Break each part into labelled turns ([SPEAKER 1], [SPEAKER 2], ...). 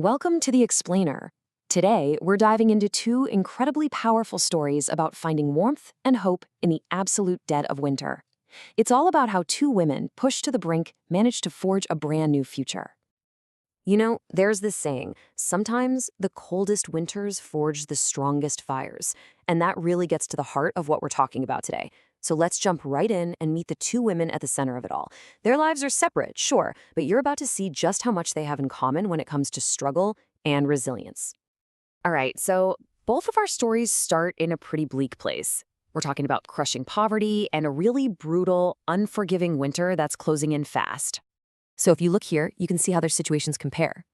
[SPEAKER 1] Welcome to The Explainer. Today, we're diving into two incredibly powerful stories about finding warmth and hope in the absolute dead of winter. It's all about how two women, pushed to the brink, managed to forge a brand new future. You know, there's this saying, sometimes the coldest winters forge the strongest fires, and that really gets to the heart of what we're talking about today. So let's jump right in and meet the two women at the center of it all. Their lives are separate, sure, but you're about to see just how much they have in common when it comes to struggle and resilience. All right, so both of our stories start in a pretty bleak place. We're talking about crushing poverty and a really brutal, unforgiving winter that's closing in fast. So if you look here, you can see how their situations compare.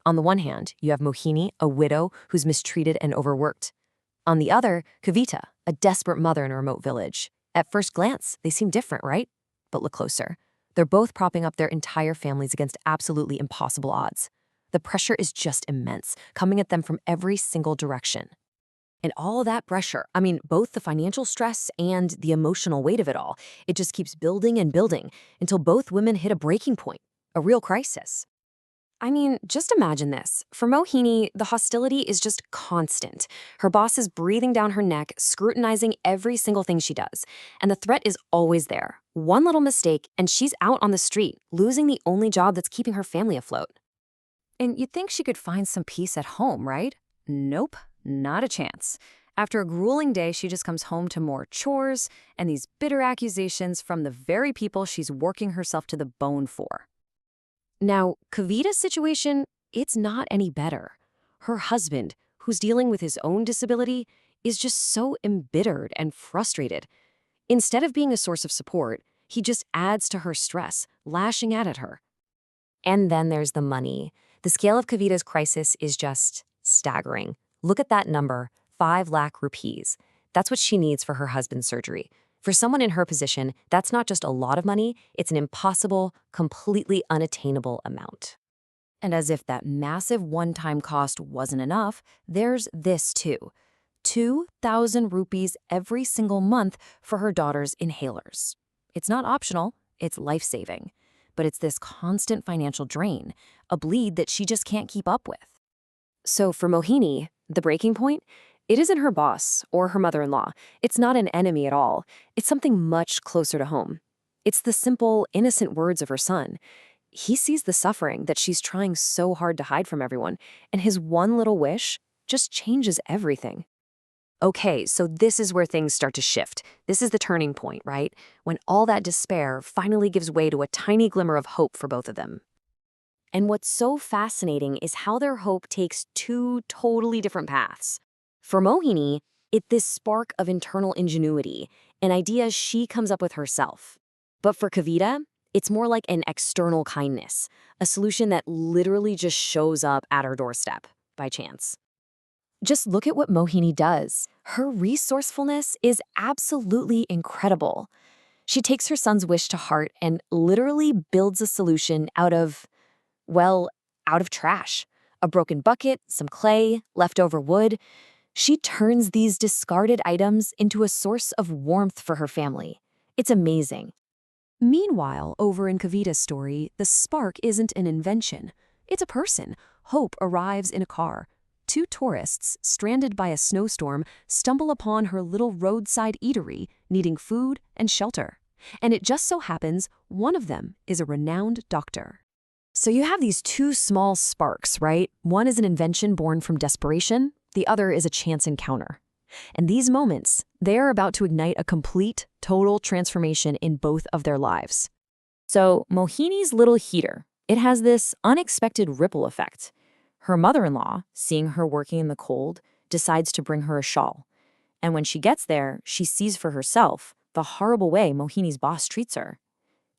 [SPEAKER 1] On the one hand, you have Mohini, a widow who's mistreated and overworked. On the other, Kavita, a desperate mother in a remote village. At first glance, they seem different, right? But look closer. They're both propping up their entire families against absolutely impossible odds. The pressure is just immense, coming at them from every single direction. And all that pressure, both the financial stress and the emotional weight of it all, it just keeps building and building until both women hit a breaking point, a real crisis. Just imagine this. For Mohini, the hostility is just constant. Her boss is breathing down her neck, scrutinizing every single thing she does. And the threat is always there. One little mistake, and she's out on the street, losing the only job that's keeping her family afloat. And you'd think she could find some peace at home, right? Nope, not a chance. After a grueling day, she just comes home to more chores and these bitter accusations from the very people she's working herself to the bone for. Now, Kavita's situation, it's not any better. Her husband, who's dealing with his own disability, is just so embittered and frustrated. Instead of being a source of support, he just adds to her stress, lashing out at her. And then there's the money. The scale of Kavita's crisis is just staggering. Look at that number, 5 lakh rupees. That's what she needs for her husband's surgery. For someone in her position, that's not just a lot of money, it's an impossible, completely unattainable amount. And as if that massive one-time cost wasn't enough, there's this too. 2,000 rupees every single month for her daughter's inhalers. It's not optional, it's life-saving. But it's this constant financial drain, a bleed that she just can't keep up with. So for Mohini, the breaking point, it isn't her boss or her mother-in-law. It's not an enemy at all. It's something much closer to home. It's the simple, innocent words of her son. He sees the suffering that she's trying so hard to hide from everyone, and his one little wish just changes everything. Okay, so this is where things start to shift. This is the turning point, right? When all that despair finally gives way to a tiny glimmer of hope for both of them. And what's so fascinating is how their hope takes two totally different paths. For Mohini, it's this spark of internal ingenuity, an idea she comes up with herself. But for Kavita, it's more like an external kindness, a solution that literally just shows up at her doorstep, by chance. Just look at what Mohini does. Her resourcefulness is absolutely incredible. She takes her son's wish to heart and literally builds a solution out of trash. A broken bucket, some clay, leftover wood. She turns these discarded items into a source of warmth for her family. It's amazing. Meanwhile, over in Kavita's story, the spark isn't an invention. It's a person. Hope arrives in a car. 2 tourists, stranded by a snowstorm, stumble upon her little roadside eatery, needing food and shelter. And it just so happens one of them is a renowned doctor. So you have these 2 small sparks, right? One is an invention born from desperation, the other is a chance encounter. And these moments, they are about to ignite a complete, total transformation in both of their lives. So Mohini's little heater, it has this unexpected ripple effect. Her mother-in-law, seeing her working in the cold, decides to bring her a shawl. And when she gets there, she sees for herself the horrible way Mohini's boss treats her.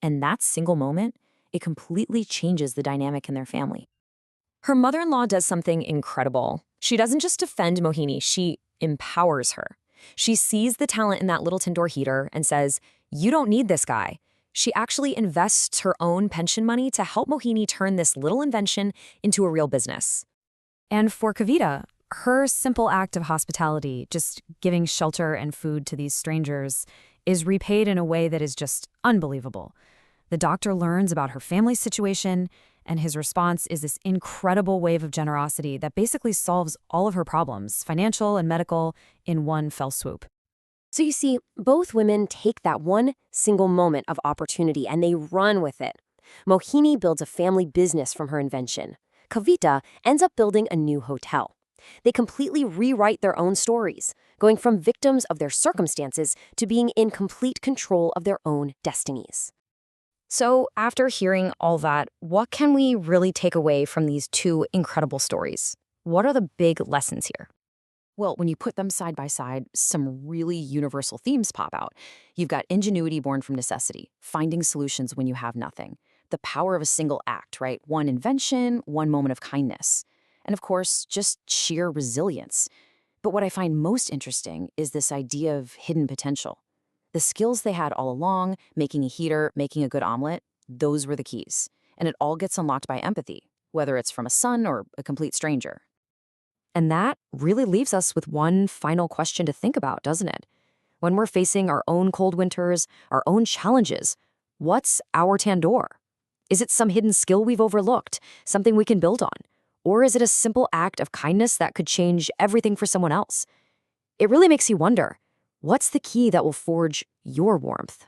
[SPEAKER 1] And that single moment, it completely changes the dynamic in their family. Her mother-in-law does something incredible. She doesn't just defend Mohini, she empowers her. She sees the talent in that little Tandoor heater and says, "You don't need this guy." She actually invests her own pension money to help Mohini turn this little invention into a real business. And for Kavita, her simple act of hospitality, just giving shelter and food to these strangers, is repaid in a way that is just unbelievable. The doctor learns about her family's situation,
[SPEAKER 2] And his response is this incredible wave of generosity that basically solves all of her problems, financial and medical, in one fell swoop.
[SPEAKER 3] So you see, both women take that one single moment of opportunity and they run with it. Mohini builds a family business from her invention. Kavita ends up building a new hotel. They completely rewrite their own stories, going from victims of their circumstances to being in complete control of their own destinies.
[SPEAKER 1] So, after hearing all that, what can we really take away from these two incredible stories? What are the big lessons here? Well, when you put them side by side, some really universal themes pop out. You've got ingenuity born from necessity, finding solutions when you have nothing, the power of a single act, right? One invention, one moment of kindness. And of course, just sheer resilience. But what I find most interesting is this idea of hidden potential. The skills they had all along, making a heater, making a good omelet, those were the keys. And it all gets unlocked by empathy, whether it's from a son or a complete stranger. And that really leaves us with one final question to think about, doesn't it? When we're facing our own cold winters, our own challenges, what's our Tandoor? Is it some hidden skill we've overlooked, something we can build on? Or is it a simple act of kindness that could change everything for someone else? It really makes you wonder, what's the key that will forge your warmth?